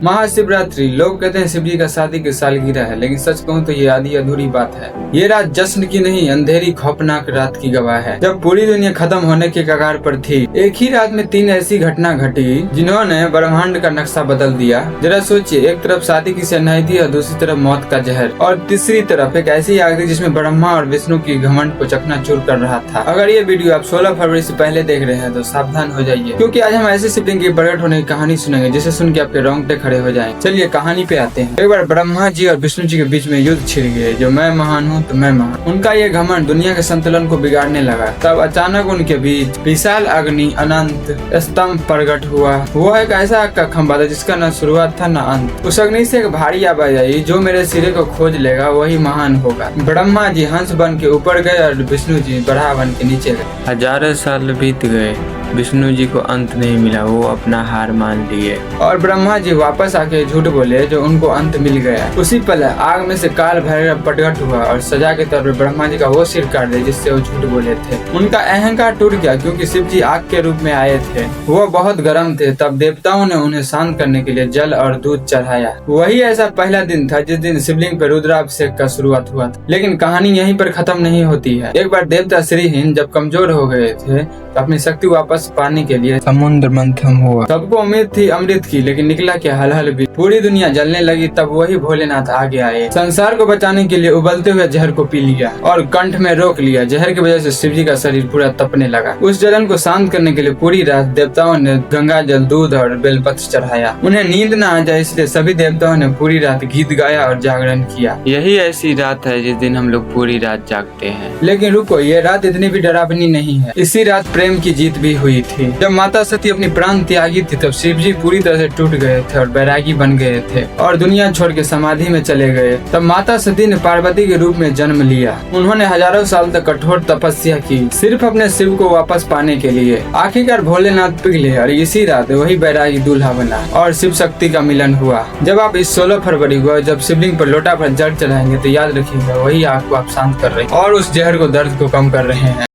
महाशिवरात्रि लोग कहते हैं शिव जी का शादी की सालगिरह है, लेकिन सच कहूँ तो ये आधी अधूरी बात है। ये रात जश्न की नहीं, अंधेरी खौफनाक रात की गवाह है, जब पूरी दुनिया खत्म होने के कगार पर थी। एक ही रात में 3 ऐसी घटना घटी जिन्होंने ब्रह्मांड का नक्शा बदल दिया। जरा सोचिए, एक तरफ शादी की शहनाई और दूसरी तरफ मौत का जहर, और तीसरी तरफ एक ऐसी आग थी जिसमें ब्रह्मा और विष्णु की घमंड को चकनाचूर कर रहा था। अगर ये वीडियो आप 16 फरवरी से पहले देख रहे हैं तो सावधान हो जाइए, क्योंकि आज हम ऐसे शिवलिंग की प्रकट होने की कहानी सुनेंगे जिसे सुन के आपके रोंगटे खड़े हो जाएं। चलिए कहानी पे आते हैं। एक बार ब्रह्मा जी और विष्णु जी के बीच में युद्ध छिड़ गए। जो मैं महान हूँ तो मैं महान, उनका ये घमंड दुनिया के संतुलन को बिगाड़ने लगा। तब अचानक उनके बीच विशाल अग्नि अनंत स्तंभ प्रकट हुआ। वो एक ऐसा आग का खंभा था जिसका न शुरुआत था न अंत। उस अग्नि से एक भारी आवाज आई, जो मेरे सिरे को खोज लेगा वही महान होगा। ब्रह्मा जी हंस बन के ऊपर गए और विष्णु जी बराह बन के नीचे गए। हजारों साल बीत गए, विष्णु जी को अंत नहीं मिला, वो अपना हार मान लिए। और ब्रह्मा जी वापस आके झूठ बोले जो उनको अंत मिल गया। उसी पल आग में से काल भैरव प्रकट हुआ और सजा के तौर पर ब्रह्मा जी का वो सिर काट दिया जिससे वो झूठ बोले थे। उनका अहंकार टूट गया क्योंकि शिव जी आग के रूप में आए थे। वो बहुत गर्म थे। तब देवताओं ने उन्हें शांत करने के लिए जल और दूध चढ़ाया। वही ऐसा पहला दिन था जिस दिन शिवलिंग पर रुद्राभिषेक का शुरुआत हुआ था। लेकिन कहानी यहीं पर खत्म नहीं होती है। एक बार देवता श्रीहीन जब कमजोर हो गए थे तो अपनी शक्ति वापस पाने के लिए समुद्र मंथन हुआ। सबको उम्मीद थी अमृत की, लेकिन निकला क्या हलहल भी। पूरी दुनिया जलने लगी। तब वही भोलेनाथ आगे आए। संसार को बचाने के लिए उबलते हुए जहर को पी लिया और कंठ में रोक लिया। जहर की वजह से शिव जी का शरीर पूरा तपने लगा। उस जलन को शांत करने के लिए पूरी रात देवताओं ने गंगा जल, दूध और बेलपत्र चढ़ाया। उन्हें नींद न आ जाए इसलिए सभी देवताओं ने पूरी रात गीत गाया और जागरण किया। यही ऐसी रात है जिस दिन हम लोग पूरी रात जागते हैं। लेकिन रुको, ये रात इतनी भी डरावनी नहीं है। इसी रात प्रेम की जीत भी हुई थी। जब माता सती अपनी प्राण त्यागी थी तब शिव जी पूरी तरह से टूट गए थे और बैरागी बन गए थे और दुनिया छोड़ के समाधि में चले गए। तब माता सती ने पार्वती के रूप में जन्म लिया। उन्होंने हजारों साल तक कठोर तपस्या की सिर्फ अपने शिव को वापस पाने के लिए। आखिरकार भोलेनाथ पिघले और इसी रात वही बैरागी दूल्हा बना और शिव शक्ति का मिलन हुआ। जब आप इस 16 फरवरी को जब शिवलिंग पर लोटा भर जल चढ़ाएंगे तो याद रखिएगा वही आग को आप शांत कर रहे हैं और उस जहर को, दर्द को कम कर रहे हैं।